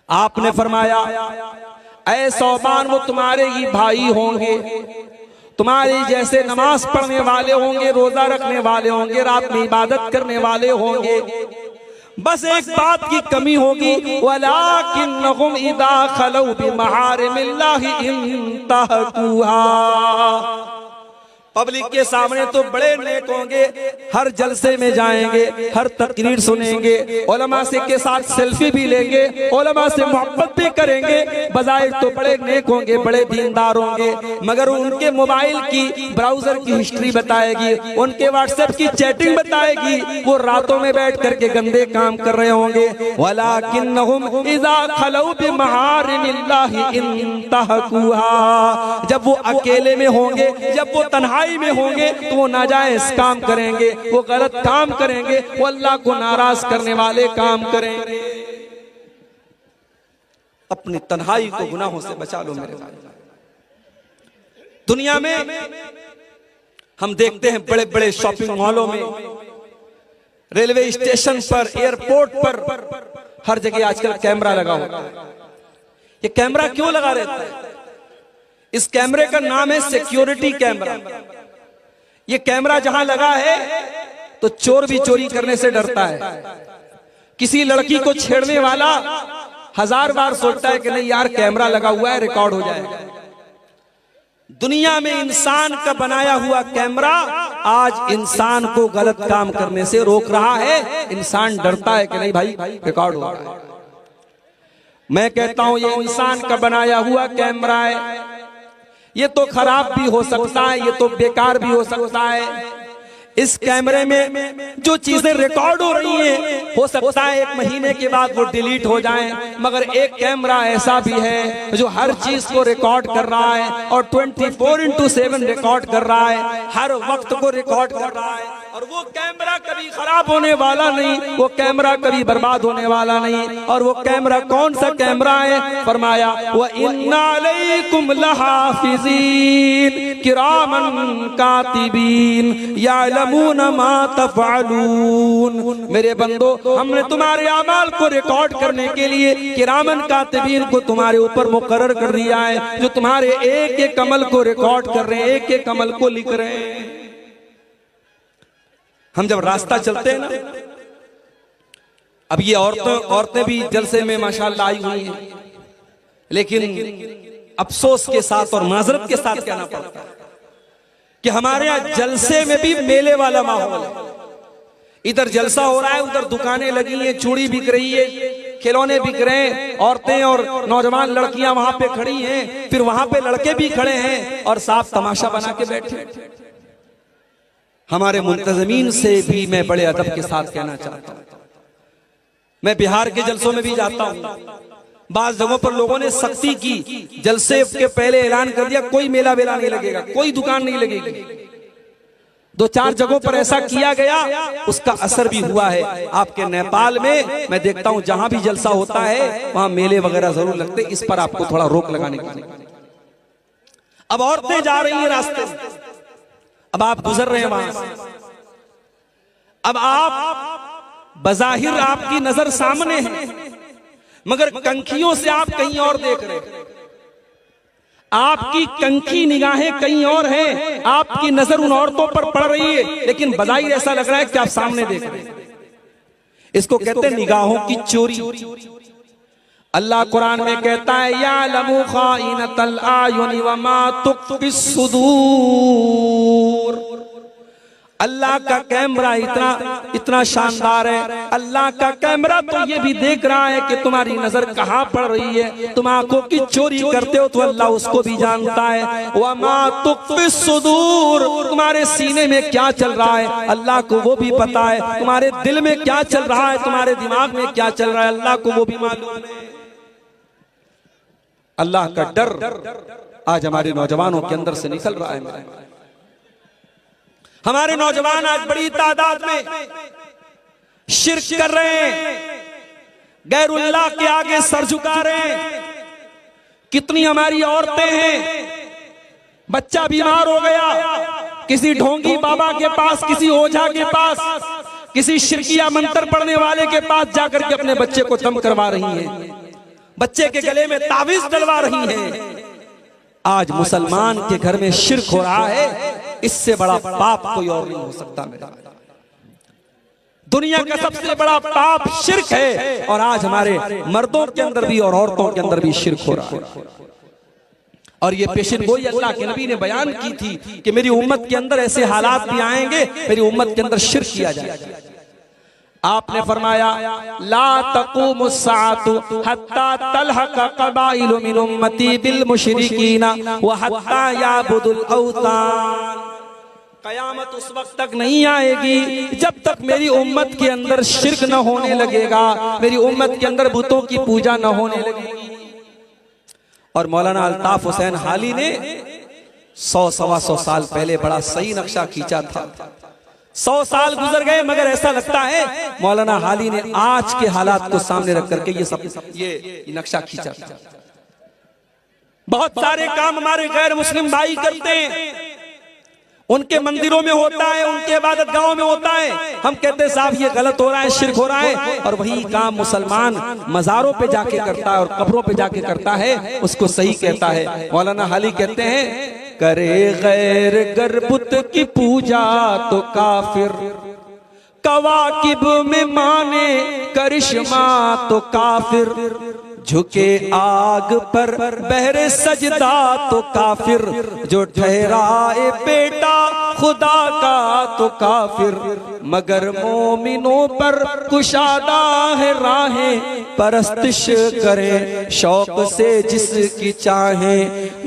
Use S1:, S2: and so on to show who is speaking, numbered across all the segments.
S1: आपने फरमाया, ऐ सौबान, वो तुम्हारे ही भाई होंगे, तुम्हारे जैसे नमाज पढ़ने वाले होंगे, रोजा रखने वाले होंगे, रात में इबादत करने वाले होंगे। बस एक बात की कमी होगी, वलाकिन्नहुम इदा खलौ बिमहारिमिल्लाहि इंतहकुहा। पब्लिक के सामने तो बड़े नेक होंगे, हर जलसे में जाएंगे, हर तकरीर सुनेंगे, उलमा से के साथ सेल्फी भी लेंगे, उलमा से मोहब्बत भी करेंगे, बजाय तो बड़े नेक होंगे, बड़े दीनदार होंगे, मगर उनके मोबाइल की ब्राउजर की हिस्ट्री बताएगी, उनके व्हाट्सएप की चैटिंग बताएगी, वो रातों में बैठ करके गंदे काम कर रहे होंगे। वलाकिन्नहुम इज़ा खलौ बिमहारिमिल्लाहि इंतहकुहा। जब वो अकेले में होंगे, जब वो तन्हाई में होंगे, तो वो नाजायज काम करेंगे, वो गलत काम करेंगे, वो अल्लाह को नाराज करने वाले काम करेंगे। अपनी तन्हाई को गुनाहों से बचा लो मेरे भाई। दुनिया में हम देखते हैं बड़े बड़े शॉपिंग मॉलों में, रेलवे स्टेशन पर, एयरपोर्ट पर, हर जगह आजकल कैमरा लगा होता है। ये कैमरा क्यों लगा रहता है? इस कैमरे का नाम है सिक्योरिटी कैमरा। ये कैमरा जहां लगा है तो चोर भी चोरी करने से डरता है। किसी लड़की को छेड़ने वाला 1000 बार सोचता है कि नहीं यार कैमरा लगा हुआ है, रिकॉर्ड हो जाएगा। दुनिया में इंसान का बनाया हुआ कैमरा आज इंसान को गलत काम करने से रोक रहा है। इंसान डरता है कि नहीं भाई रिकॉर्ड हो रहा है। मैं कहता हूं ये इंसान का बनाया हुआ कैमरा है, ये तो खराब भी हो सकता है, ये तो बेकार भी हो सकता है। इस कैमरे में जो चीजें रिकॉर्ड हो रही हैं, हो सकता है 1 महीने के बाद वो डिलीट हो जाएं, मगर एक कैमरा ऐसा भी है जो हर चीज को रिकॉर्ड कर रहा है और 24/7 रिकॉर्ड कर रहा है, हर वक्त को रिकॉर्ड कर रहा है। और वो कैमरा कभी खराब होने वाला नहीं, वो कैमरा कभी बर्बाद होने वाला नहीं। और वो कैमरा कौन सा कैमरा है? फरमाया, व इन्ना अलैकुम लहाफिज़ीन किरामन कातिबीन यअलमून मा तफ़अलून। मेरे बंदो, हमने तुम्हारे अमाल को रिकॉर्ड करने के लिए किरामन कातिबीन को तुम्हारे ऊपर मुकर्रर कर दिया है, जो तुम्हारे एक एक अमल को रिकॉर्ड कर रहे हैं, एक एक अमल को लिख रहे हैं। हम जब रास्ता चलते हैं ना, अब ये औरतें भी जलसे में माशाल्लाह आई हुई हैं, लेकिन अफसोस के साथ और माजरत के साथ कहना पड़ता है कि हमारे यहाँ जलसे में भी मेले वाला माहौल है। इधर जलसा हो रहा है, उधर दुकानें लगी हैं, चूड़ी बिक रही है, खिलौने बिक रहे हैं, औरतें और नौजवान लड़कियां वहां पे खड़ी हैं, फिर वहां पे लड़के भी खड़े हैं और साफ तमाशा बना के बैठे। हमारे मुंतज़मीन से भी मैं बड़े अदब के साथ कहना चाहता हूं, मैं बिहार के जलसों में भी जाता हूं, बाज जगहों पर लोगों ने सख्ती की, जलसे के पहले ऐलान कर दिया कोई मेला वेला नहीं लगेगा, कोई दुकान नहीं लगेगी। 2-4 जगहों पर ऐसा किया गया, उसका असर भी हुआ है। आपके नेपाल में मैं देखता हूं जहां भी जलसा होता है वहां मेले वगैरह जरूर लगते, इस पर आपको थोड़ा रोक लगाने की। अब औरतें जा रही हैं रास्ते में, अब आप गुजर रहे हैं वहां से, अब आप बज़ाहिर आपकी नजर सामने है, मगर कंखियों से आप कहीं और देख रहे हैं। आपकी कंखी निगाहें कहीं और हैं, आपकी नजर उन औरतों पर पड़ रही है, लेकिन बज़ाहिर ऐसा लग रहा है कि आप सामने देख रहे हैं। इसको कहते हैं निगाहों की चोरी। अल्लाह कुरान में कहता है, यालमु खाइनतल आयुनि व मा तुख्फी सुदूर। अल्लाह का कैमरा इतना शानदार है। अल्लाह का कैमरा तो ये भी देख रहा है कि तुम्हारी नजर कहां पड़ रही है, तुम आंखों की चोरी करते हो तो अल्लाह उसको भी जानता है। वमा तुख्फी सुदूर, तुम्हारे सीने में क्या चल रहा है अल्लाह को वो भी पता है, तुम्हारे दिल में क्या चल रहा है, तुम्हारे दिमाग में क्या चल रहा है अल्लाह को वो भी मालूम है। अल्लाह का डर आज हमारे नौजवानों के अंदर से निकल रहा है। मेरे हमारे नौजवान आज बड़ी तादाद में शिर्क कर रहे हैं, गैरुल्लाह के आगे सर झुका रहे हैं। कितनी हमारी औरतें हैं, बच्चा बीमार हो गया, किसी ढोंगी बाबा के पास, किसी ओझा के पास, किसी शिरकिया मंत्र पढ़ने वाले के पास जाकर के अपने बच्चे को दम करवा रही हैं। बच्चे के गले में तावीज डलवा रही हैं। आज मुसलमान के घर में शिर्क हो रहा है, इससे बड़ा पाप कोई और नहीं हो सकता मेरा। दुनिया का सबसे बड़ा पाप शिर्क है, और आज हमारे मर्दों के अंदर भी और औरतों के अंदर भी शिर्क हो रहा है। और ये पेशन गोई अल्लाह के नबी ने बयान की थी कि मेरी उम्मत के अंदर ऐसे हालात भी आएंगे, मेरी उम्मत के अंदर शिर्क किया जाएगा। आपने फरमाया ला तक़ूमुस्साअतु हत्ता तलहक़ क़बाइलु मिन उम्मती बिल मुशरिकीना व हत्ता याबुदुल औतान। कयामत उस वक्त तक नहीं आएगी जब तक मेरी उम्मत के अंदर शिर्क न होने लगेगा, मेरी उम्मत के अंदर बुतों की पूजा न होने लगेगी। और मौलाना अल्ताफ हुसैन हाली ने 100-125 साल पहले बड़ा सही नक्शा खींचा था। 100 साल गुजर गए, मगर ऐसा लगता है मौलाना हाली ने आज के हालात को सामने रख करके ये नक्शा खींचा था। बहुत सारे काम हमारे गैर मुस्लिम भाई करते हैं, उनके मंदिरों में होता है, उनके इबादत गाहों में होता है। हम कहते हैं साहब ये गलत हो रहा है, शिर्क हो रहा है, और वही काम मुसलमान मजारों पे जाके करता है और कब्रों पे जाके करता है, उसको सही कहता है। मौलाना हाली कहते हैं करे गैर गरबुत की पूजा तो काफिर, कवाकिब में माने करिश्मा तो काफिर, झुके आग पर बहरे सजदा तो काफिर, जो ठहराए बेटा खुदा का तो काफिर, मगर मोमिनों पर कुशादा है राहें, परस्तिश करे शौक से जिसकी चाहे,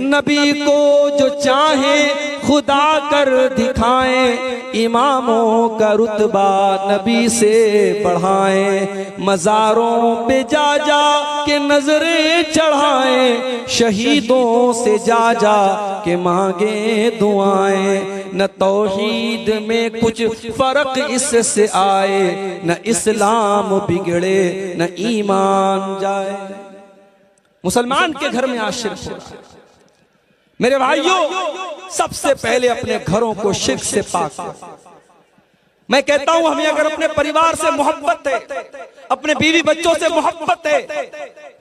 S1: नबी को जो चाहे खुदा कर दिखाएं, इमामों का रुतबा नबी से बढ़ाएं, मज़ारों पे जा जा के नजरें चढ़ाएं, शहीदों से जा जा के मांगे दुआएं, न तौहीद में कुछ फर्क इससे आए, न इस्लाम बिगड़े न ईमान जाए। मुसलमान के घर में आज शिर्क हो रहा है। मेरे भाइयों, सबसे पहले अपने घरों को शिर्क से पाक। मैं कहता हूं हमें अगर अपने परिवार से मोहब्बत है, अपने बीवी बच्चों से मोहब्बत है,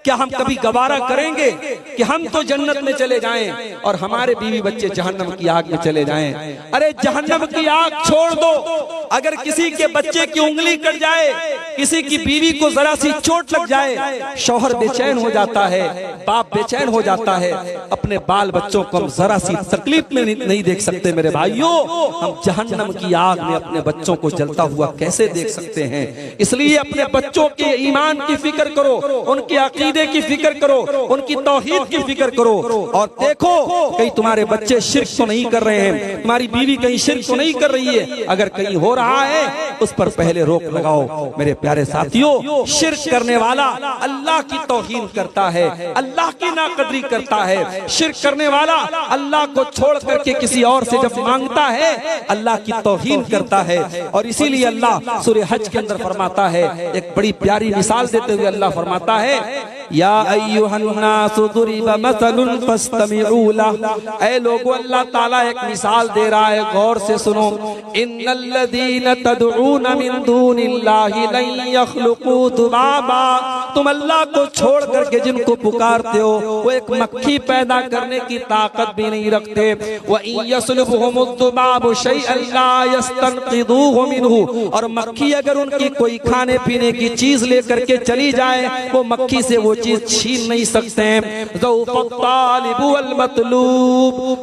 S1: क्या हम कभी गवारा करेंगे कि हम तो जन्नत में चले जाएं और हमारे बीवी बच्चे जहन्नम की आग में चले जाएं? अरे जहन्नम की आग छोड़ दो, अगर किसी के बच्चे की उंगली कट जाए, किसी की बीवी को जरा सी चोट लग जाए, शौहर बेचैन हो जाता है, बाप बेचैन हो जाता है, अपने बाल बच्चों को हम जरा सी तकलीफ में नहीं देख सकते। मेरे भाइयों, हम जहन्नम की आग में अपने बच्चों को जलता हुआ कैसे देख सकते हैं? इसलिए अपने बच्चों के ईमान की फिक्र करो, उनके अकीदे की फिक्र करो, उनकी तौहीद की फिक्र करो, और देखो कहीं तुम्हारे बच्चे शिर्क तो नहीं कर रहे हैं, तुम्हारी बीवी कहीं शिर्क तो नहीं कर रही है। अगर कहीं हो रहा है उस पर पहले रोक लगाओ। मेरे प्यारे साथियों, शिर्क करने वाला अल्लाह की तौहीन करता है, अल्लाह की नाकदरी करता है। शिर्क करने वाला अल्लाह को छोड़ करके किसी और से जब मांगता है, अल्लाह की तौहीन करता है। और इसीलिए अल्लाह सूरह हज के अंदर फरमाता है, एक बड़ी प्यारी मिसाल देते हुए अल्लाह फरमाता है, या अय्युहन्नासु दुरिबा मसलुन फस्तमिऊ लह। ऐ लोगों, अल्लाह ताला एक मिसाल दे रहा है, गौर से सुनो। इन्नल्लज़ीना तदऊन मिन दूनिल्लाहि लन यख्लुकू दुबाबा। तुम अल्लाह को छोड़ करके जिनको पुकारते हो, वो एक मक्खी पैदा करने की ताकत भी नहीं रखते। व इन यसलुबहुमुद्दुबाबु शैअन ला यस्तनक़िदूहु मिनहु। और मक्खी अगर उनकी कोई खाने पीने की चीज लेकर के चली जाए, वो मक्खी से वो चीज छीन नहीं सकते हैं।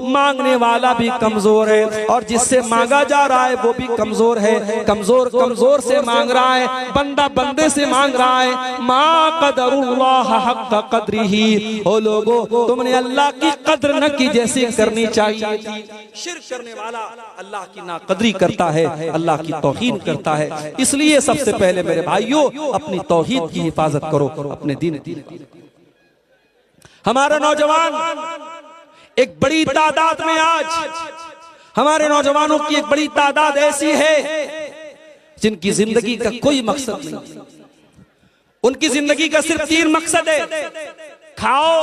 S1: मांगने वाला भी कमजोर है और जिससे मांगा जा रहा है वो भी कमजोर है। कमजोर कमजोर से मांग रहा है, बंदा बंदे से मांग रहा है। मा क़दरुल्लाह हक़्क़ क़द्रिही। ओ लोगों, तुमने अल्लाह की कद्र न की जैसी करनी चाहिए थी। शिर्क करने वाला अल्लाह की नाकदरी करता है, अल्लाह की तौहीन करता है। इसलिए सबसे पहले मेरे भाइयों, अपनी तौहीद की हिफाजत करो, अपने दीन। हमारा नौजवान एक बड़ी तादाद में, आज हमारे नौजवानों की एक बड़ी तादाद ऐसी है जिनकी जिंदगी का कोई मकसद नहीं। उनकी जिंदगी का सिर्फ 3 मकसद है, खाओ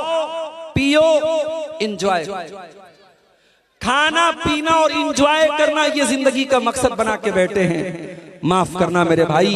S1: पियो एंजॉय। खाना पीना और एंजॉय करना, ये जिंदगी का मकसद बना के बैठे हैं। माफ करना मेरे भाई,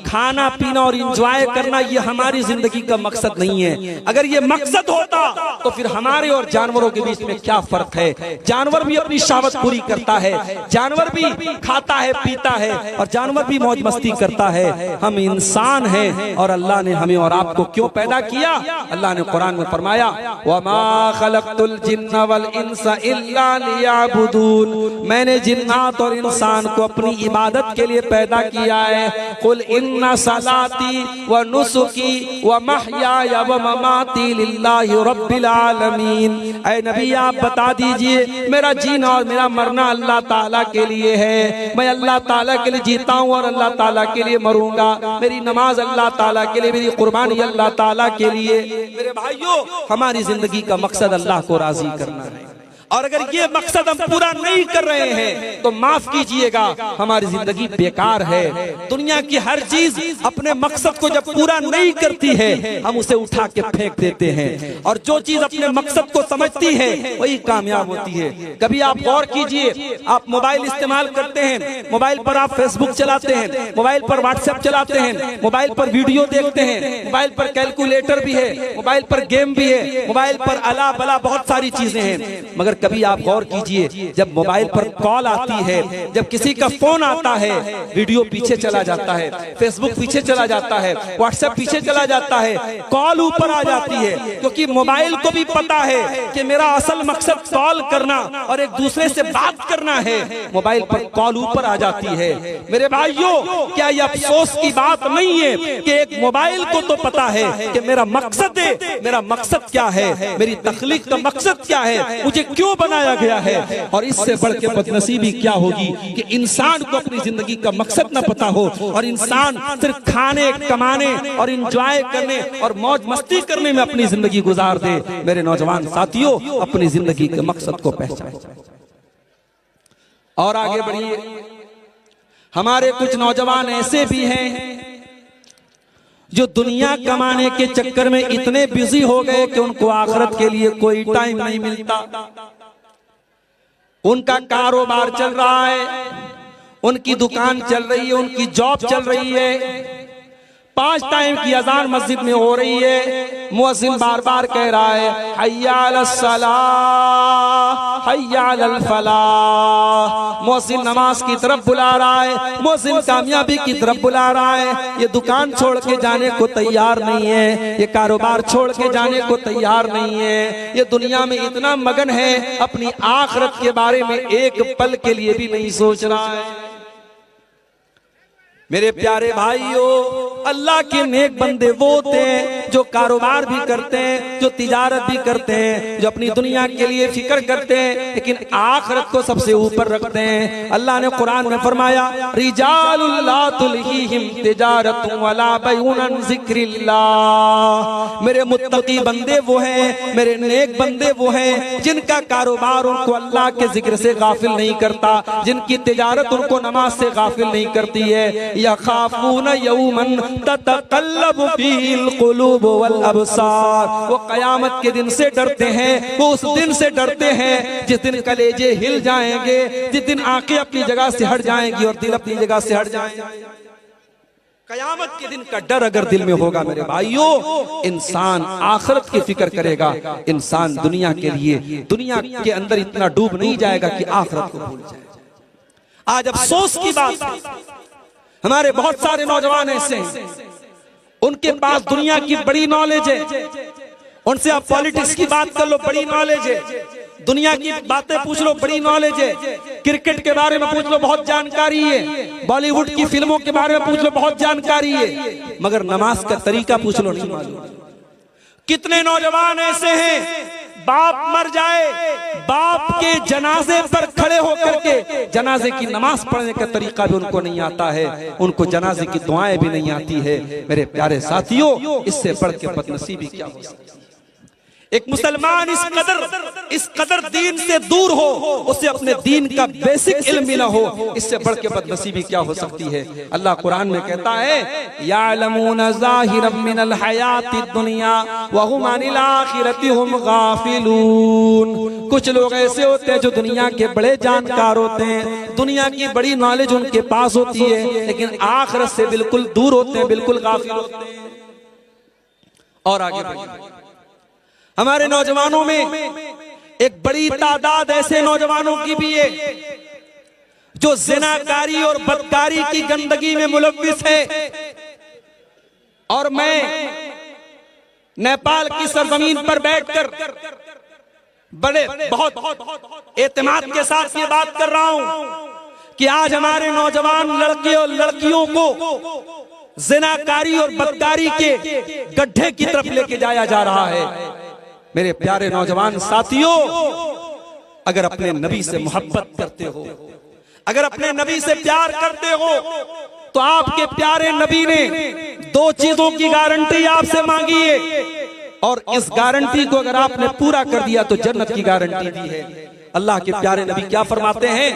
S1: खाना पीना और एंजॉय करना ये हमारी जिंदगी का मकसद नहीं है। अगर ये मकसद होता तो फिर हमारे और जानवरों के बीच में क्या फर्क है। जानवर भी अपनी शहावत पूरी करता है, जानवर भी खाता है पीता है और जानवर भी मौज मस्ती करता है। हम इंसान हैं और अल्लाह ने हमें और आपको क्यों पैदा किया? अल्लाह ने कुरान में फरमाया, वमा खलक़तुल जिन्ना वल इंसा इल्ला लियअबुदून, मैंने जिन्नात और इंसान को अपनी इबादत के लिए पैदा किया है। कुल इन्ना सलाती व नुसुकी व महयाया व ममाती लिल्लाहि रब्बिल आलमीन, ऐ नबी आप बता दीजिए मेरा जीना और मेरा मरना अल्लाह ताला के लिए है। मैं अल्लाह ताला के लिए जीता हूँ और अल्लाह ताला के लिए मरूंगा। मेरी नमाज अल्लाह ताला के लिए, मेरी कुर्बानी अल्लाह ताला के लिए। मेरे भाइयों, हमारी जिंदगी का मकसद अल्लाह को राजी करना है और अगर ये मकसद हम पूरा नहीं कर रहे हैं तो माफ कीजिएगा हमारी जिंदगी बेकार है। दुनिया की हर चीज अपने मकसद को जब पूरा नहीं करती है हम उसे उठा के फेंक देते हैं और जो चीज अपने मकसद को समझती है वही कामयाब होती है। कभी आप गौर कीजिए, आप मोबाइल इस्तेमाल करते हैं, मोबाइल पर आप फेसबुक चलाते हैं, मोबाइल पर व्हाट्सएप चलाते हैं, मोबाइल पर वीडियो देखते हैं, मोबाइल पर कैलकुलेटर भी है, मोबाइल पर गेम भी है, मोबाइल पर अला बला बहुत सारी चीजें हैं। मगर कभी आप गौर कीजिए, जब मोबाइल पर कॉल आती है, जब किसी का फोन आता है, वीडियो पीछे चला जाता है, फेसबुक पीछे चला जाता है, व्हाट्सएप पीछे चला जाता है, कॉल ऊपर आ जाती है, क्योंकि मोबाइल को भी पता है कि मेरा असल मकसद कॉल करना और एक दूसरे से बात करना है। मोबाइल पर कॉल ऊपर आ जाती है। मेरे भाइयों, क्या यह अफसोस की बात नहीं है कि एक मोबाइल को तो पता है कि मेरा मकसद है, मेरा मकसद क्या है, मेरी तख्लीक का मकसद क्या है, मुझे क्यों बनाया गया है। और इससे बढ़ के बदनसीबी क्या होगी कि इंसान को अपनी जिंदगी का मकसद न पता हो और इंसान सिर्फ खाने, कमाने और एंजॉय करने और मौज मस्ती करने में अपनी जिंदगी गुजार दे। मेरे नौजवान साथियों, अपनी जिंदगी के मकसद को पहचानें और आगे बढ़िए। हमारे कुछ नौजवान ऐसे भी हैं जो दुनिया कमाने के चक्कर में इतने बिजी हो गए कि उनको आखिरत के लिए कोई टाइम नहीं मिलता। उनका कारोबार चल रहा है, उनकी दुकान चल रही है, उनकी जॉब चल रही है, 5 टाइम की अजान मस्जिद में हो रही है, मुअज्जिन बार बार कह रहा है हय्या अलस सलाह हय्या अलल फलाह। मुअज्जिन नमाज की तरफ बुला रहा है, मुअज्जिन कामयाबी की तरफ बुला रहा है। ये दुकान छोड़ के जाने को तैयार नहीं है, ये कारोबार छोड़ के जाने को तैयार नहीं है। ये दुनिया में इतना मगन है, अपनी आखिरत के बारे में एक पल के लिए भी नहीं सोच रहा है। मेरे प्यारे भाइयों, अल्लाह के नेक बंदे वो होते हैं जो कारोबार भी करते हैं, जो तिजारत भी करते हैं, जो अपनी दुनिया के लिए फिक्र करते हैं, लेकिन आखिरत को सबसे ऊपर रखते हैं। अल्लाह ने कुरान में फरमाया, रिजालुल ला तुल्हीहिम तिजारतुन वला बैउन अन जिक्रिल्लाह। मेरे मुत्तकी बंदे वो हैं, मेरे नेक बंदे वो हैं जिनका कारोबार उनको अल्लाह के जिक्र से गाफिल नहीं करता, जिनकी तिजारत उनको नमाज से गाफिल नहीं करती है। यखाफून यौमन ततक़ल्लबु फीहिल क़ुलूब वल अबसार, वो कयामत के दिन से डरते हैं, वो उस दिन से डरते हैं जिस दिन कलेजे हिल जाएंगे, जिस दिन आंखें अपनी जगह से हट जाएंगी और दिल अपनी जगह से हट जाएंगे। कयामत के दिन का डर अगर दिल में होगा मेरे भाइयों, इंसान आखिरत की फिक्र करेगा। इंसान दुनिया के लिए, दुनिया के अंदर इतना डूब नहीं जाएगा कि आखिरत को भूल जाए। आज अफसोस की बात, हमारे बहुत सारे नौजवान ऐसे हैं, उनके पास दुनिया की बड़ी नॉलेज है, उनसे आप पॉलिटिक्स की बात कर लो, बड़ी नॉलेज है, दुनिया की बातें पूछ लो, बड़ी नॉलेज है, क्रिकेट के बारे में पूछ लो, बहुत जानकारी है, बॉलीवुड की फिल्मों के बारे में पूछ लो, बहुत जानकारी है, मगर नमाज का तरीका पूछ लो, नहीं मालूम। कितने नौजवान ऐसे हैं, बाप मर जाए, बाप के जनाजे पर खड़े होकर के जनाजे की नमाज पढ़ने का तरीका भी उनको नहीं आता है, उनको जनाजे की दुआएं भी नहीं आती है। मेरे प्यारे साथियों, इससे बढ़ के बदनसीबी क्या हो सकती है। एक मुसलमान इस कदर दीन से दूर हो, उसे अपने दीन का बेसिक इल्म भी ना हो, इससे बढ़ के बदनसीबी क्या हो सकती है। अल्लाह कुरान में कहता है यालमून ज़ाहिरम मिनल हयातिद दुनिया व हुम अनिल आखिरति हुम गाफिलून। कुछ लोग ऐसे होते हैं जो दुनिया के बड़े जानकार होते हैं, दुनिया की बड़ी नॉलेज उनके पास होती है, लेकिन आखिरत से बिल्कुल दूर होते हैं, बिल्कुल गाफिल होते हैं। और आगे बढ़िए, हमारे नौजवानों में एक बड़ी तादाद ऐसे नौजवानों की भी है जो ज़िनाकारी और बदकारी की गंदगी में मुलव्विस है। और मैं नेपाल की सरजमीन पर बैठकर बड़े बहुत एतमाद के साथ ये बात कर रहा हूं कि आज हमारे नौजवान लड़के और लड़कियों को ज़िनाकारी और बदकारी के गड्ढे की तरफ लेके जाया जा रहा है। मेरे प्यारे नौजवान साथियों, अगर अपने नबी से मोहब्बत करते हो, अगर अपने नबी से प्यार करते हो, तो आपके प्यारे नबी ने दो चीजों की गारंटी आपसे मांगी है, और इस गारंटी को अगर आपने पूरा कर दिया तो जन्नत की गारंटी दी है। अल्लाह के प्यारे नबी क्या फरमाते हैं,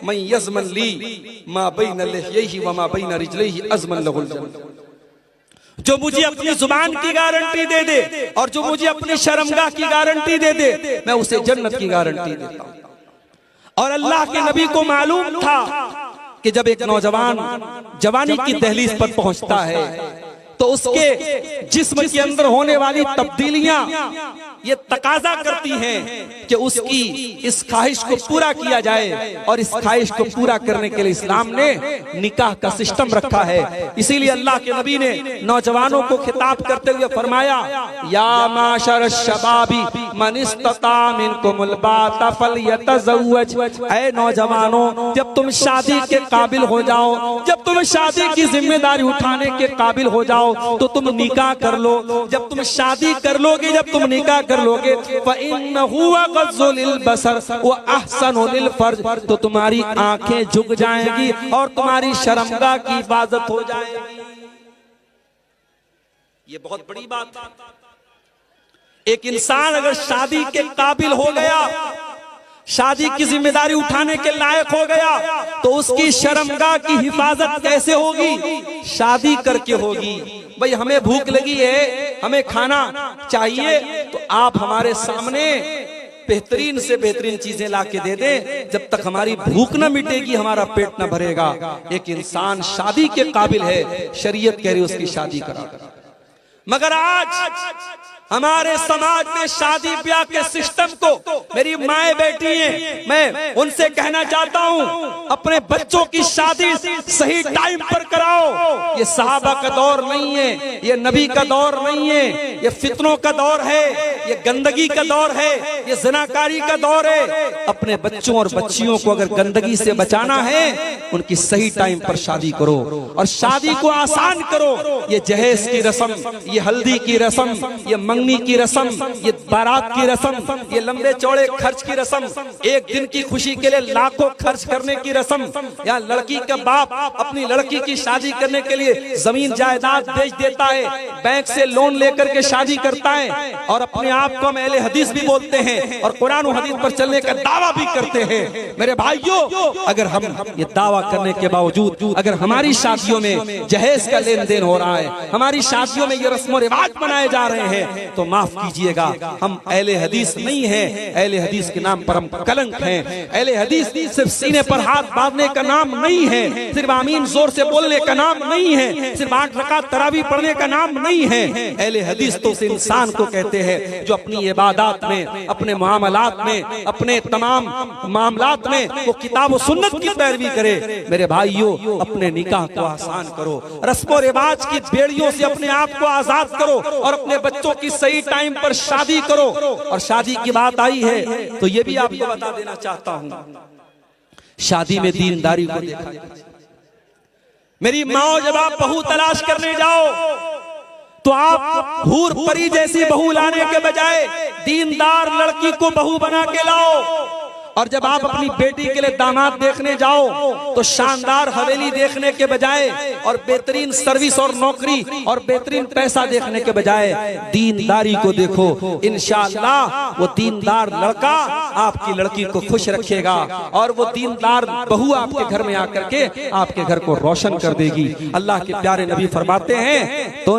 S1: मैं यज़मन ली मा बैन लिह्यैहि व मा बैन रिजलैहि अज़मन लहुल जन्नत। जो मुझे अपनी जुबान की गारंटी दे दे और जो मुझे अपनी शर्मगाह की गारंटी दे दे, मैं उसे जन्नत की गारंटी देता हूं। और अल्लाह के नबी को मालूम था कि जब एक नौजवान जवानी की दहलीज पर पहुंचता है तो उसके जिस्म के अंदर होने वाली तब्दीलियां ये तकाजा करती हैं कि उसकी इस ख्वाहिश को पूरा किया जाए, और इस ख्वाहिश को पूरा करने के लिए इस्लाम ने निकाह का सिस्टम रखा है। इसीलिए अल्लाह के नबी ने नौजवानों को खिताब करते हुए फरमाया, या माशर शबाबी मन इस्तता मिनकुमुल बाता फलयतज़व्वज। ऐ नौजवानों, जब तुम शादी के काबिल हो जाओ, जब तुम शादी की जिम्मेदारी उठाने के काबिल हो जाओ तो तुम निकाह कर लो। जब तुम शादी कर लोगे, जब तुम निकाह कर लोगे, फ़इन्नहु अग़ज़्ज़ु लिलबसर व अहसनु लिलफ़र्ज, तो तुम्हारी आंखें झुक जाएंगी और तुम्हारी शर्मगाह की हिफाजत हो जाएगी। ये बहुत बड़ी बात है। एक इंसान अगर शादी के काबिल हो गया, शादी की जिम्मेदारी उठाने के लायक हो गया, तो उसकी शर्मगाह की हिफाजत कैसे होगी? शादी करके होगी। भाई हमें भूख लगी है, हमें खाना चाहिए, तो आप हमारे सामने बेहतरीन से बेहतरीन चीजें ला के दे दें। जब तक हमारी भूख न मिटेगी, हमारा पेट न भरेगा। एक इंसान शादी के काबिल है, शरीयत कह रही उसकी शादी करा। मगर आज हमारे समाज में शादी ब्याह के सिस्टम को मेरी माएं बैठी हैं, मैं उनसे कहना चाहता हूं, अपने बच्चों की शादी सही टाइम पर कराओ। ये सहाबा का दौर नहीं है, ये नबी का दौर नहीं है, ये फितनों का दौर है, ये गंदगी का दौर है, ये ज़िनाकारी का दौर है। अपने बच्चों और बच्चियों को अगर गंदगी से बचाना है, उनकी सही टाइम पर शादी करो और शादी को आसान करो। ये जहेज की रस्म, ये हल्दी की रस्म, ये मंगनी की रस्म, ये बारात की रस्म, ये लंबे चौड़े खर्च की रस्म, एक दिन की खुशी के लिए लाखों खर्च करने की रस्म, या लड़की का बाप अपनी लड़की की शादी करने के लिए जमीन जायदाद बेच देता है, बैंक से लोन लेकर के शादी करता है, और अपने आप को हम अहले हदीस भी बोलते हैं और कुरान और हदीस पर चलने का दावा भी करते हैं। मेरे भाइयों, अगर हम ये दावा करने के बावजूद अगर हमारी शादियों में जहेज का लेन देन हो रहा है, हमारी शादियों में ये रस्म रिवाज बनाए जा रहे हैं, तो माफ कीजिएगा, हम अहले हदीस नहीं हैं। अहले हदीस के नाम पर हम कलंक हैं। अहले हदीस सिर्फ सीने पर हाथ बांधने का नाम नहीं है, सिर्फ आमीन जोर से बोलने का नाम नहीं है, सिर्फ 8 रकात तरावी पढ़ने का नाम नहीं है। अहले हदीस तो उस इंसान को कहते हैं जो अपनी इबादत में, अपने मामलात में, अपने तमाम मामलात में वो किताब और सुन्नत की पैरवी करे। मेरे भाइयों, अपने निकाह को आसान करो, रस्म और रिवाज की बेड़ियों से अपने आप को आजाद करो और अपने बच्चों की सही टाइम पर शादी करो। और शादी की बात आई है तो ये भी आपको बता देना चाहता हूं, शादी में दीनदारी को देखा। मेरी माँ, जब आप बहू तलाश करने जाओ तो आप हूर परी जैसी बहू लाने के बजाय दीनदार लड़की को बहू बना के लाओ। और जब आप अपनी बेटी के लिए दामाद देखने जाओ तो शानदार हवेली देखने के बजाय और बेहतरीन सर्विस और नौकरी और बेहतरीन पैसा देखने के बजाय दीनदारी को देखो। इंशाअल्लाह वो दीनदार लड़का आपकी लड़की को खुश रखेगा और वो दीनदार बहू आपके घर में आकर के आपके घर को रोशन कर देगी। अल्लाह के प्यारे नबी फरमाते हैं तो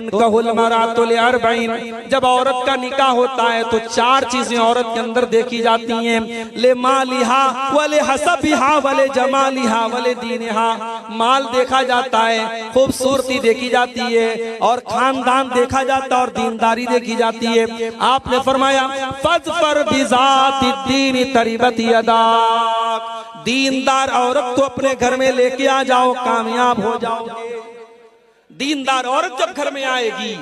S1: जब औरत का निकाह होता है तो 4 चीजें औरत के अंदर देखी जाती हैं। ले मालिहा वले हसबिहा वले जमालिहा वले दीनिहा। माल देखा जाता है, खूबसूरती देखी जाती है और खानदान देखा जाता है और दीनदारी देखी जाती है। आपने फरमाया फज़फर बिज़ाति दीन तरिबत यदाक। दीनदार औरत को अपने घर में लेके आ जाओ, कामयाब हो जाओगे। दीनदार औरत जब घर में आएगी,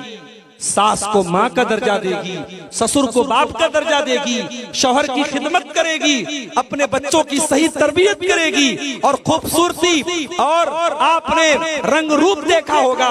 S1: सास को माँ का दर्जा देगी, ससुर को बाप का दर्जा देगी, शौहर की खिदमत करेगी, अपने बच्चों की सही तरबियत करेगी और खूबसूरती और आपने रंग रूप देखा होगा,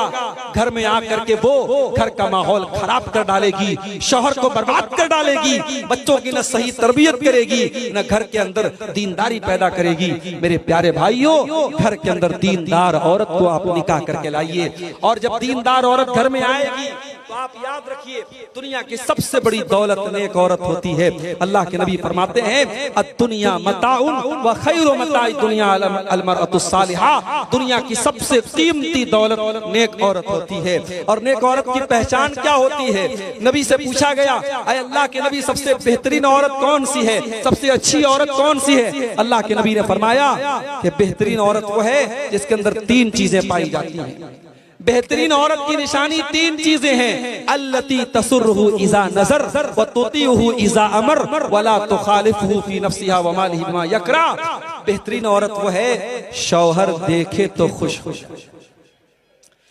S1: घर में आकर के वो घर का माहौल खराब कर डालेगी, शौहर को बर्बाद कर डालेगी, बच्चों की न सही तरबियत करेगी न घर के अंदर दीनदारी पैदा करेगी। मेरे प्यारे भाइयों, घर के अंदर दीनदार औरत को आप निकाह करके लाइए और जब दीनदार औरत घर में आएगी तो आप याद रखिए दुनिया की सबसे बड़ी दौलत नेक औरत होती है। अल्लाह के नबी फरमाते हैं अद्दुनिया मताउन व खैरु मताई दुनिया अलमरअतु सालिहा। दुनिया की सबसे कीमती दौलत नेक औरत होती है। और नेक औरत की पहचान क्या होती है? नबी से पूछा गया, अय अल्लाह के नबी सबसे बेहतरीन औरत कौन सी है, सबसे अच्छी औरत कौन सी है? अल्लाह के नबी ने फरमाया कि बेहतरीन औरत वो है जिसके अंदर 3 चीजें पाई जाती हैं। बेहतरीन औरत की निशानी 3 चीजें हैं। अल्लती तसुर्रुहु इज़ा नज़र व तुतीउहु इज़ा अमर वला तुखालिफुहु फी नफ्सिहा व मालिही बिमा यकरा। बेहतरीन औरत वो है शौहर देखे तो खुश हो जाए।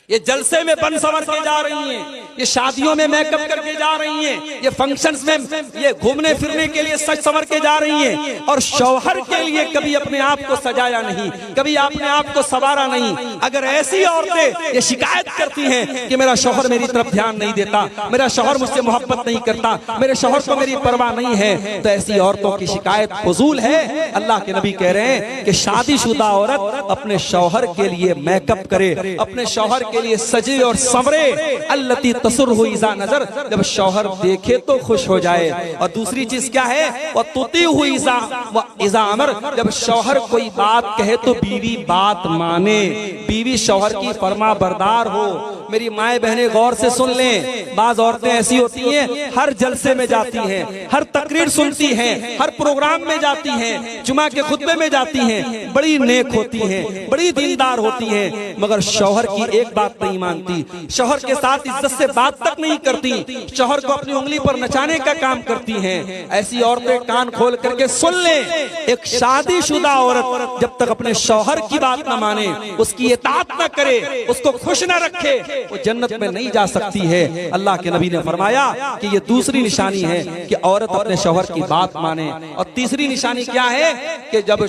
S1: ये जलसे में बन संवर के जा रही हैं, ये शादियों में मेकअप करके जा रही हैं, ये फंक्शंस में ये घूमने फिरने के लिए सज संवर के जा रही हैं और शौहर के लिए कभी अपने आप को सजाया नहीं, कभी अपने आप को संवारा नहीं। अगर ऐसी औरतें ये शिकायत करती हैं कि मेरा शौहर मेरी तरफ ध्यान नहीं देता, मेरा शौहर मुझसे मोहब्बत नहीं करता, मेरे शौहर को मेरी परवाह नहीं है, तो ऐसी औरतों की शिकायत फजूल है। अल्लाह के नबी कह रहे हैं कि शादीशुदा औरत अपने शौहर के लिए मेकअप करे, अपने शौहर के लिए सजे और संवरे। अल्लती तसुर्रुहु इज़ा नज़र, जब शौहर देखे तो खुश हो जाए। और दूसरी चीज क्या है? वह तुतीउहु इज़ा अमर, जब शौहर कोई बात कहे तो बीवी बात माने, बीवी शौहर की फरमा बरदार हो। मेरी माए बहनें गौर से सुन लें, बाज औरतें ऐसी होती हैं हर जलसे में जाती हैं, हर तकरीर सुनती हैं, हर प्रोग्राम में जाती हैं, जुमा के खुतबे में जाती हैं, बड़ी नेक होती हैं, बड़ी दीनदार होती हैं, मगर शौहर की एक बात नहीं मानती, शौहर के साथ इज्जत से बात तक नहीं करती, शौहर को अपनी उंगली पर नचाने का काम करती हैं। ऐसी औरतें कान खोल करके सुन लें, एक शादीशुदा औरत जब तक अपने शौहर की बात न माने, उसकी इताअत न करे, उसको खुश न रखे, वो जन्नत में नहीं जा सकती है। अल्लाह के नबी ने फरमाया कि ये दूसरी निशानी है कि औरत अपने शौहर की बात माने। और तीसरी निशानी क्या है कि जब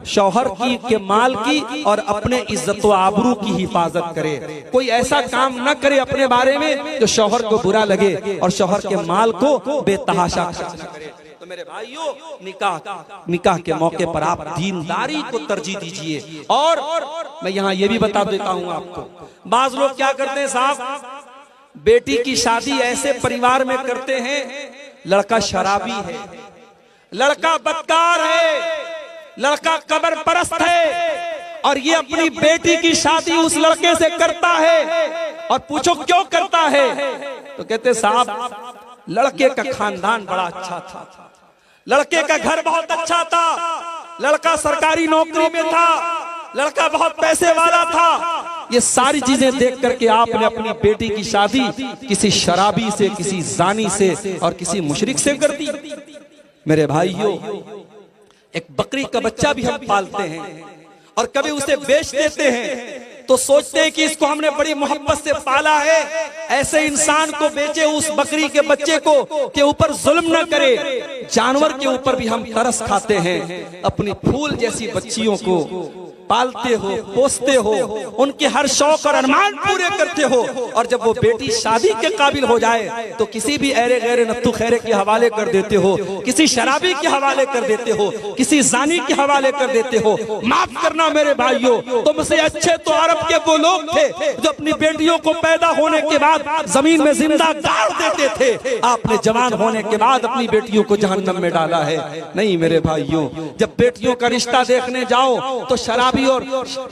S1: शौहर की के माल की और अपने इज्जत व आबरू की हिफाजत करे, कोई ऐसा काम न करे अपने बारे में जो शौहर को बुरा लगे और शौहर के माल को बेतहाशा खर्च न करे। तो मेरे भाइयों, निकाह के मौके पर आप दीनदारी को तरजीह दीजिए। और मैं यहाँ ये भी बता देता हूँ आपको, बाज लोग क्या करते हैं साहब, बेटी की शादी ऐसे परिवार में करते हैं, लड़का शराबी है, लड़का बदकार है, लड़का कब्र परस्त है और ये अपनी बेटी की शादी उस लड़के से करता है। और पूछो क्यों करता है? तो कहते साहब लड़के का खानदान बड़ा अच्छा था, लड़के का घर बहुत अच्छा था, लड़का सरकारी नौकरी में था, लड़का बहुत पैसे वाला था। ये सारी चीजें देख करके आपने अपनी बेटी की शादी किसी शराबी से, किसी जानी से और किसी मुशरिक से कर दी। मेरे भाइयों, एक बकरी का बच्चा भी हम पालते हैं और कभी उसे बेच देते हैं तो सोचते हैं कि इसको हमने बड़ी मोहब्बत से पाला है, ऐसे इंसान को बेचे, उस बकरी के बच्चे को के ऊपर जुल्म न करे। जानवर के ऊपर भी हम तरस खाते हैं, अपनी फूल जैसी बच्चियों को पालते हो, पोसते हो, उनके हर शौक और अरमान पूरे करते हो, और जब वो बेटी शादी के काबिल हो जाए तो किसी भी ऐरे गैरे नत्थु खैरे के हवाले कर देते हो, किसी शराबी के हवाले कर देते हो, किसी जानी के हवाले कर देते हो। माफ करना मेरे भाइयों, तुमसे अच्छे तो अरब के वो लोग थे जो अपनी बेटियों को पैदा होने के बाद जमीन में जिंदा गाड़ देते थे। आपने जवान होने के बाद अपनी बेटियों को जहन्नम में डाला है। नहीं मेरे भाइयों, जब बेटियों का रिश्ता देखने जाओ तो शराबी और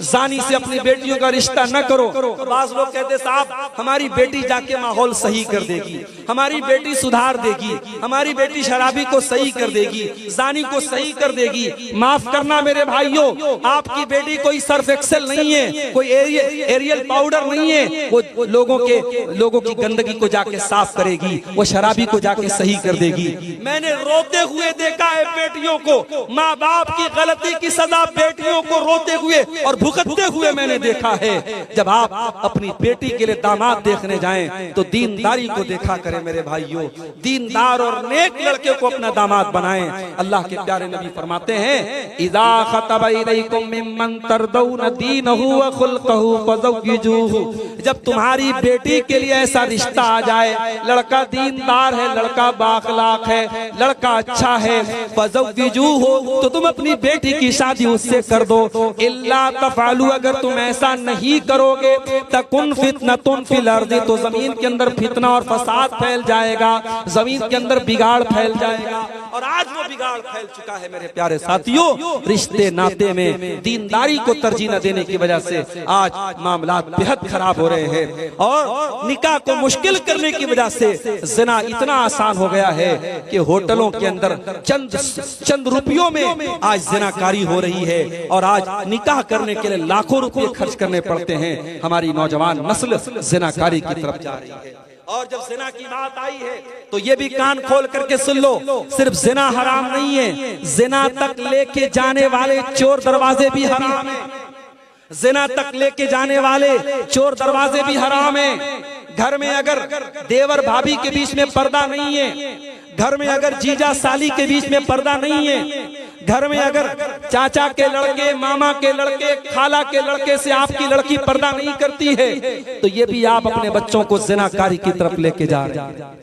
S1: जानी से अपनी बेटियों का रिश्ता न करो। बाज़ लोग कहते साहब हमारी बेटी जाके माहौल सही कर देगी, हमारी बेटी सुधार देगी, हमारी बेटी शराबी को सही कर देगी, जानी को सही कर देगी। माफ करना मेरे भाइयों, आपकी बेटी कोई सर्फ एक्सेल नहीं है, कोई एरियल पाउडर नहीं है। वो लोगों की गंदगी को जाके साफ करेगी, वो शराबी को जाके सही कर देगी। मैंने रोते हुए देखा है बेटियों को, माँ बाप की गलती की सजा बेटियों को रोते हुए और भुगतते हुए मैंने देखा है। जब आप अपनी बेटी के लिए दामाद देखने जाएं तो दीनदारी को देखा करें मेरे भाइयों, दीनदार और नेक लड़के को अपना दामाद बनाएं। अल्लाह के प्यारे नबी फरमाते हैं, इज़ा खतबा इलैकुम मिम्मन तरदौन दीनहु व खुल्क़हु फज़व्विजूहु। जब तुम्हारी बेटी के लिए ऐसा रिश्ता आ जाए, लड़का दीनदार है, लड़का बाअखलाक है, लड़का अच्छा है, फज़व्विजूहु, तो तुम अपनी बेटी की शादी उससे कर दो। इल्ला तफअलू, अगर तुम ऐसा नहीं करोगे, तकुन फितनतुन फिल अर्दी, तो जमीन के अंदर फितना और फसाद फैल जाएगा, जमीन के अंदर बिगाड़ फैल जाएगा। और आज वो बिगाड़ फैल चुका है मेरे प्यारे साथियों। रिश्ते नाते में दीनदारी को तरजीह न देने की वजह से आज मामलात बेहद खराब हो रहे हैं, और निकाह को मुश्किल करने की वजह से ज़िना इतना आसान हो गया है कि होटलों के अंदर चंद रुपयों में आज ज़िनाकारी हो रही है, और आज निकाह करने के लिए लाखों रुपए खर्च करने पड़ते हैं। हमारी नौजवान नस्ल ज़िनाकारी की तरफ जा रही है। और जब ज़िना की बात आई है तो ये भी कान खोल करके सुन लो, सिर्फ ज़िना हराम नहीं है, ज़िना तक लेके जाने वाले चोर दरवाजे भी हराम है। ज़िना तक लेके जाने वाले चोर दरवाजे भी हराम है। घर में अगर देवर भाभी के बीच में पर्दा नहीं है, घर में अगर जीजा साली के बीच में पर्दा नहीं है, घर में अगर चाचा के लड़के, मामा के लड़के, खाला के लड़के से आपकी लड़की पर्दा नहीं करती है, तो ये भी आप अपने बच्चों को ज़िनाकारी की तरफ लेके जा रहे हैं।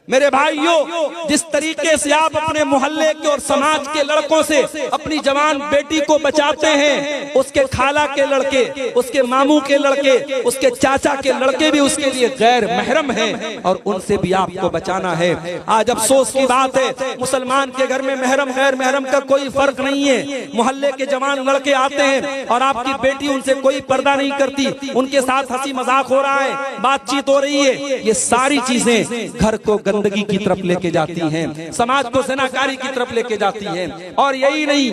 S1: मेरे भाइयों, जिस तरीके से आप अपने मोहल्ले के और समाज के लड़कों से अपनी जवान बेटी को बचाते हैं, उसके खाला के लड़के, उसके मामू के लड़के, उसके चाचा के लड़के भी उसके लिए गैर महरम हैं, और उनसे भी आपको बचाना है। आज अफसोस की बात है, मुसलमान के घर में महरम गैर महरम का कोई फर्क नहीं है। मोहल्ले के जवान लड़के आते हैं और आपकी बेटी उनसे कोई पर्दा नहीं करती, उनके साथ हंसी मजाक हो रहा है, बातचीत हो रही है। ये सारी चीजें घर को गंदगी की तरफ लेके जाती हैं, समाज को ज़िनाकारी की तरफ लेके जाती हैं। और यही नहीं,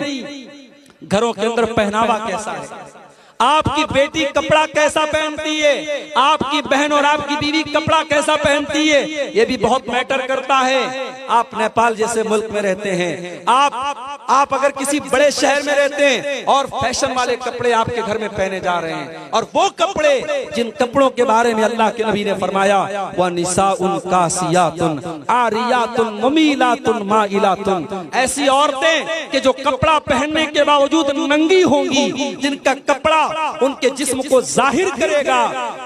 S1: घरों के अंदर पहनावा कैसा है, आपकी बेटी कपड़ा कैसा पहनती है, आपकी बहन और आपकी बीवी कपड़ा कैसा पहनती है, ये भी बहुत मैटर करता है। आप नेपाल जैसे मुल्क में रहते हैं, आप अगर किसी बड़े शहर में रहते हैं और फैशन वाले कपड़े आपके घर में पहने जा रहे हैं, और वो कपड़े जिन कपड़ों के बारे में अल्लाह के नबी ने फरमाया, व निसाउन कासियातुन आरियातुन मुमीलातुन माइलातुन, ऐसी औरतें कि जो कपड़ा पहनने के बावजूद नंगी होंगी, जिनका कपड़ा उनके जिस्म को जाहिर करेगा,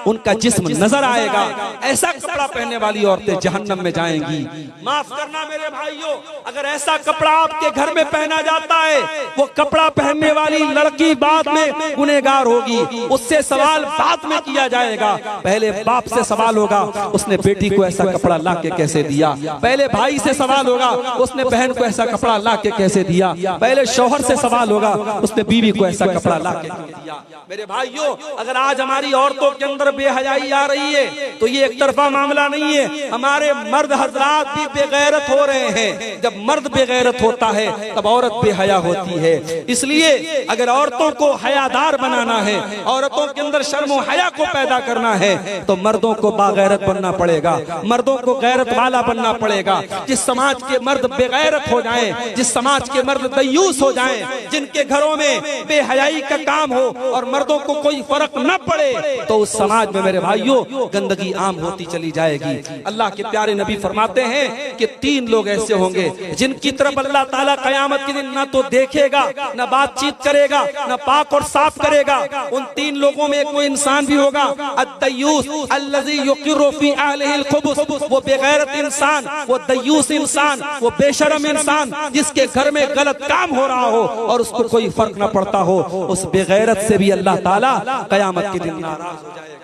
S1: उनका जिस्म नजर आएगा, ऐसा कपड़ा पहनने वाली औरतें जहन्नम में जाएंगी। माफ करना मेरे भाइयों, अगर ऐसा कपड़ा आपके घर में पहना जाता है, वो कपड़ा पहनने वाली लड़की बाद में गुनहगार होगी, उससे सवाल बाद में किया जाएगा। पहले बाप से सवाल होगा, उसने बेटी को ऐसा कपड़ा ला के कैसे दिया, पहले भाई से सवाल होगा, उसने बहन को ऐसा कपड़ा ला के कैसे दिया, पहले शौहर से सवाल होगा, उसने बीवी को ऐसा कपड़ा ला के दिया। मेरे भाइयों, अगर आज हमारी औरतों के अंदर बेहयाई आ रही है तो ये एक तरफा मामला नहीं है, हमारे मर्द हजरात भी बेगैरत हो रहे हैं। जब मर्द बेगैरत होता है तब औरत बेहया होती है। इसलिए अगर औरतों को हयादार बनाना है, औरतों के अंदर शर्म और हया को पैदा करना है, तो मर्दों को बागैरत बनना पड़ेगा, मर्दों को गैरत वाला बनना पड़ेगा। जिस समाज के मर्द बेगैरत हो जाएं, जिस समाज के मर्द दयूस हो जाएं, जिनके घरों में बेहयाई का काम हो और मर्दों को कोई फर्क न पड़े, तो उस समाज में मेरे भाइयों गंदगी आम होती चली जाएगी। अल्लाह के प्यारे नबी फरमाते हैं कि 3 लोग ऐसे होंगे जिनकी तरफ अल्लाह ताला क़यामत के दिन ना तो देखेगा, ना बातचीत करेगा, ना पाक और साफ करेगा। उन 3 लोगों में एक वो इंसान भी होगा, अद्दयूस अल्लज़ी युक़िर्रु फ़ी अहलिहिल ख़ुबुस, वो बेगैरत इंसान, वो दयूस इंसान, वो बेशरम इंसान जिसके घर में गलत काम हो रहा हो और उसको कोई फर्क न पड़ता हो, उस बेगैरत से भी अल्लाह ताला कयामत के दिन नाराज हो जाएगा।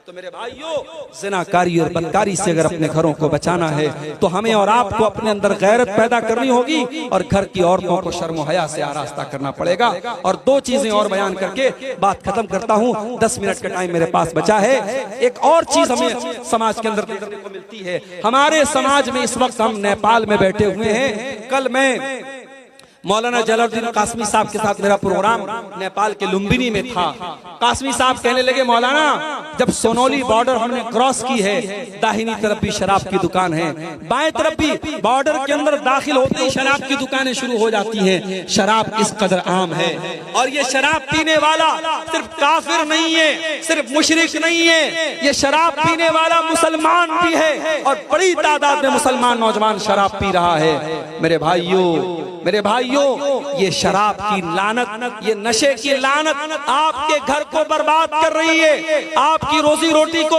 S1: तो मेरे भाइयों, ज़िनाकारी और बदकारी से अगर अपने घरों को बचाना है तो हमें और आपको अपने अंदर गैरत पैदा करनी होगी और घर की औरतों को शर्म हया से आरास्ता करना पड़ेगा। और 2 चीजें और बयान करके बात खत्म करता हूँ, 10 मिनट का टाइम मेरे पास बचा है। एक और चीज हमें समाज के अंदर देखने को मिलती है। हमारे समाज में इस वक्त हम नेपाल में बैठे हुए हैं। कल मैं मौलाना जलालुद्दीन कासमी साहब के साथ मेरा प्रोग्राम नेपाल के लुम्बिनी में था। कासमी साहब कहने लगे, मौलाना जब सोनौली बॉर्डर हमने क्रॉस की है, दाहिनी तरफ भी शराब की दुकान है, बाएं तरफ भी बॉर्डर के अंदर दाखिल होते ही शराब की दुकानें शुरू हो जाती हैं। शराब इस कदर आम है और ये शराब पीने वाला सिर्फ काफिर नहीं है, सिर्फ मुशरिक नहीं है, ये शराब पीने वाला मुसलमान भी है और बड़ी तादाद में मुसलमान नौजवान शराब पी रहा है। मेरे भाइयों, ये शराब की लानत, ये नशे की लानत आपके घर को बर्बाद कर रही है, आपकी रोजी रोटी को